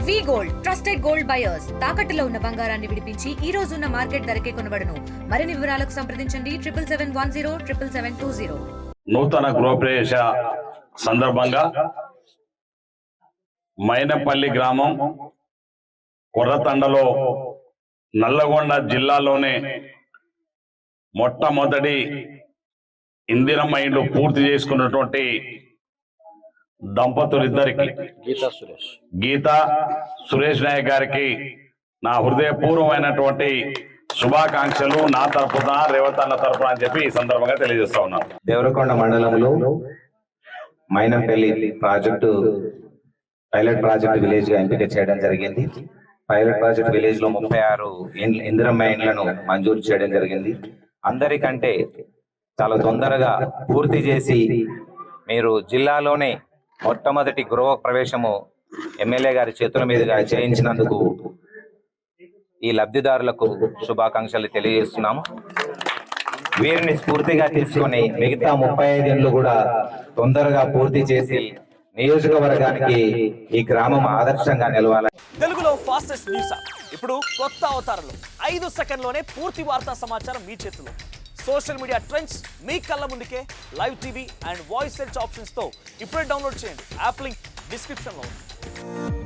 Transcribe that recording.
వి gold trusted gold buyers తాకట్టులో ఉన్న బంగారాన్ని విడిపించి ఈ రోజు ఉన్న మార్కెట్ ధరకే కొనబడును. మరిన్ని వివరాలకు సంప్రదించండి 7710777720. నూతన గృహప్రవేశ సందర్భంగా మైనపల్లి గ్రామం కొర్రతండలో నల్లగొండ జిల్లాలోనే మొట్టమొదటి ఇందిరమ్మ ఇండ్లు పూర్తి చేసుకున్నటువంటి దంపతులిద్దరికి గీతా సురేష్ నాయక్ గారికి నా హృదయపూర్వమైనటువంటి శుభాకాంక్షలు నా తరపున రేవంత్ అన్న తరపున అని చెప్పి ఈ సందర్భంగా తెలియజేస్తా ఉన్నాను. దేవరకొండ మండలంలో Mynampally project pilot project village గా ఎంపిక చేయడం జరిగింది. పైలట్ ప్రాజెక్ట్ విలేజ్ లో 36 ఇందిరమ్మ ఇండ్లను మంజూరు చేయడం జరిగింది. అందరికంటే చాలా తొందరగా పూర్తి చేసి మీరు జిల్లాలోనే మొట్టమొదటి గృహ ప్రవేశము ఎమ్మెల్యే గారి చేతుల మీదుగా చేయించినందుకు ఈ లబ్ధిదారులకు శుభాకాంక్షలు తెలియజేస్తున్నాము. వీరిని స్ఫూర్తిగా తీసుకొని మిగతా 35 ఏళ్ళు కూడా తొందరగా పూర్తి చేసి నియోజకవర్గానికి ఈ గ్రామం ఆదర్శంగా నిలవాలి. తెలుగులో ఫాస్టెస్ట్ న్యూస్ ఇప్పుడు కొత్త అవతారంలో 5 సెకండ్లోనే పూర్తి వార్తా సమాచారం మీ చేతిలో. సోషల్ మీడియా ట్రెండ్స్ మీ కళ్ళ ముందుకే live TV and voice search options తో ఇప్పుడే డౌన్లోడ్ చేయండి. యాప్ లింక్ డిస్క్రిప్షన్ లో ఉంది.